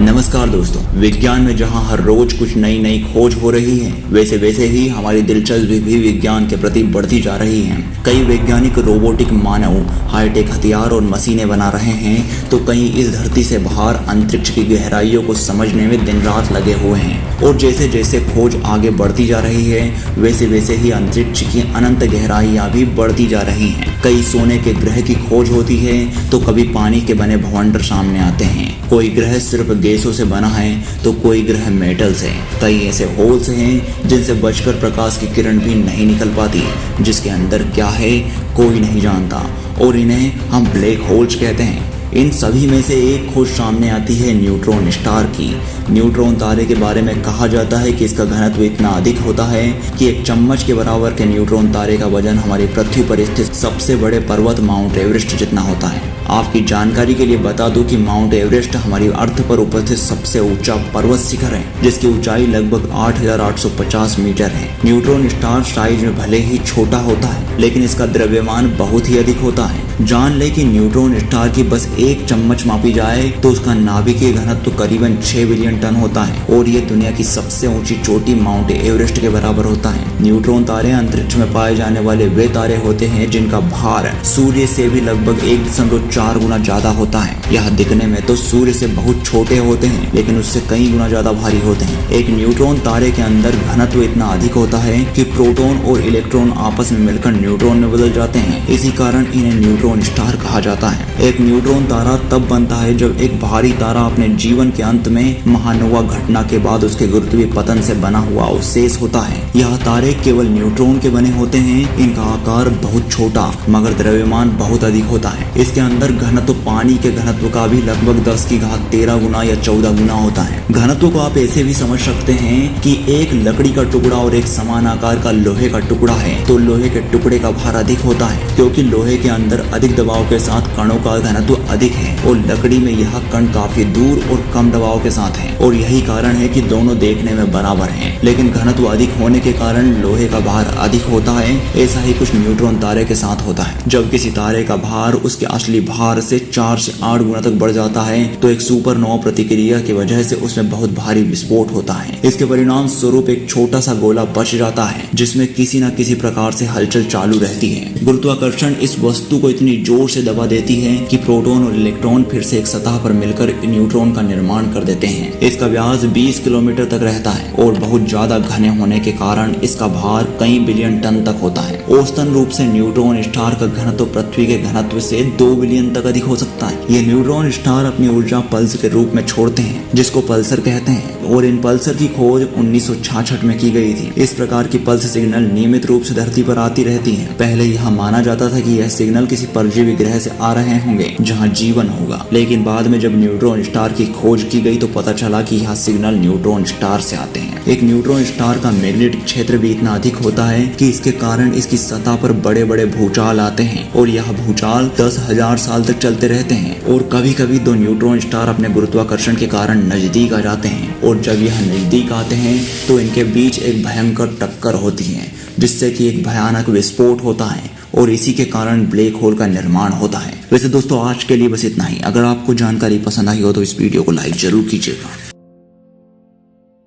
नमस्कार दोस्तों, विज्ञान में जहां हर रोज कुछ नई नई खोज हो रही है, वैसे ही हमारी दिलचस्पी भी विज्ञान के प्रति बढ़ती जा रही है। कई वैज्ञानिक रोबोटिक मानव हाईटेक हथियार और मशीनें बना रहे हैं, तो कई इस धरती से बाहर अंतरिक्ष की गहराइयों को समझने में दिन रात लगे हुए हैं। और जैसे जैसे खोज आगे बढ़ती जा रही है, वैसे ही अंतरिक्ष की अनंत गहराइयां भी बढ़ती जा रही हैं। कई सोने के ग्रह की खोज होती है, तो कभी पानी के बने भवंडर सामने आते हैं। कोई ग्रह सिर्फ गैसों से बना है, तो कोई ग्रह मेटल से। कई ऐसे होल्स हैं जिनसे बचकर प्रकाश की किरण भी नहीं निकल पाती, जिसके अंदर क्या है कोई नहीं जानता, और इन्हें हम ब्लैक होल्स कहते हैं। इन सभी में से एक खोज सामने आती है न्यूट्रॉन स्टार की। न्यूट्रॉन तारे के बारे में कहा जाता है कि इसका घनत्व इतना अधिक होता है कि एक चम्मच के बराबर के न्यूट्रॉन तारे का वजन हमारी पृथ्वी पर स्थित सबसे बड़े पर्वत माउंट एवरेस्ट जितना होता है। आपकी जानकारी के लिए बता दूं कि माउंट एवरेस्ट हमारी अर्थ पर उपस्थित सबसे ऊंचा पर्वत शिखर है, जिसकी ऊंचाई लगभग 8,850 मीटर है। न्यूट्रॉन स्टार साइज में भले ही छोटा होता है, लेकिन इसका द्रव्यमान बहुत ही अधिक होता है। जान ले कि न्यूट्रॉन स्टार की बस एक चम्मच मापी जाए तो उसका नाभिकीय घनत्व करीबन 6 बिलियन टन होता है, और ये दुनिया की सबसे ऊंची चोटी माउंट एवरेस्ट के बराबर होता है। न्यूट्रॉन तारे अंतरिक्ष में पाए जाने वाले वे तारे होते हैं जिनका भार सूर्य से भी लगभग 1.4 गुना ज्यादा होता है। यह दिखने में तो सूर्य से बहुत छोटे होते हैं, लेकिन उससे कई गुना ज्यादा भारी होते हैं। एक न्यूट्रॉन तारे के अंदर घनत्व इतना अधिक होता है कि प्रोटॉन और इलेक्ट्रॉन आपस में मिलकर न्यूट्रॉन में बदल जाते हैं। इसी कारण इन्हें न्यूट्रॉन स्टार कहा जाता है। एक न्यूट्रॉन तारा तब बनता है जब एक भारी तारा अपने जीवन के अंत में महानोवा घटना के बाद उसके गुरुत्वीय पतन से बना हुआ अवशेष होता है। यह तारे केवल न्यूट्रॉन के बने होते हैं। इनका आकार बहुत छोटा मगर द्रव्यमान बहुत अधिक होता है। इसके अंदर घनत्व पानी के घनत्व का भी लगभग 10 की घात 13 गुना या 14 गुना होता है। घनत्व को आप ऐसे भी समझ सकते हैं कि एक लकड़ी का टुकड़ा और एक समान आकार का लोहे का टुकड़ा है, तो लोहे के टुकड़े का भार अधिक होता है, क्योंकि लोहे के अंदर अधिक दबाव के साथ कणों का घनत्व अधिक है, और लकड़ी में यह कण काफी दूर और कम दबाव के साथ है। और यही कारण है कि दोनों देखने में बराबर हैं, लेकिन घनत्व अधिक होने के कारण लोहे का भार अधिक होता है। ऐसा ही कुछ न्यूट्रॉन तारे के साथ होता है। जब किसी तारे का भार उसके असली भार से 4 से 8 गुना तक बढ़ जाता है, तो एक सुपरनोवा प्रतिक्रिया की वजह से उसमें बहुत भारी विस्फोट होता है। इसके परिणाम स्वरूप एक छोटा सा गोला बच जाता है, जिसमें किसी न किसी प्रकार से हलचल चालू रहती है। गुरुत्वाकर्षण इस वस्तु को इतनी जोर से दबा देती है कि प्रोटॉन और इलेक्ट्रॉन फिर से एक सतह पर मिलकर न्यूट्रॉन का निर्माण कर देते हैं। इसका व्यास 20 किलोमीटर तक रहता है, और बहुत ज्यादा घने होने के कारण इसका भार कई बिलियन टन तक होता है। औसतन रूप से न्यूट्रॉन स्टार का घनत्व पृथ्वी के घनत्व से 2 बिलियन तक अधिक हो सकता है। ये न्यूट्रॉन स्टार अपनी ऊर्जा पल्स के रूप में छोड़ते हैं, जिसको पल्सर कहते हैं, और इन पल्सर की खोज 1966 में की गई थी। इस प्रकार की पल्स सिग्नल नियमित रूप से धरती पर आती रहती हैं। पहले यह माना जाता था कि यह सिग्नल किसी परजीवी ग्रह से आ रहे होंगे जहां जीवन होगा, लेकिन बाद में जब न्यूट्रॉन स्टार की खोज की गई तो पता चला कि यह सिग्नल न्यूट्रॉन स्टार से आते हैं। एक न्यूट्रॉन स्टार का मैग्नेटिक क्षेत्र भी इतना अधिक होता है कि इसके कारण इसकी सतह पर बड़े बड़े भूचाल आते हैं, और यह भूचाल 10,000 साल तक चलते रहते हैं। और कभी कभी दो न्यूट्रॉन स्टार अपने गुरुत्वाकर्षण के कारण नजदीक आ जाते हैं, और जब यह नजदीक आते हैं तो इनके बीच एक भयंकर टक्कर होती है, जिससे कि एक भयानक विस्फोट होता है, और इसी के कारण ब्लैक होल का निर्माण होता है। वैसे दोस्तों, आज के लिए बस इतना ही। अगर आपको जानकारी पसंद आई हो तो इस वीडियो को लाइक जरूर कीजिएगा।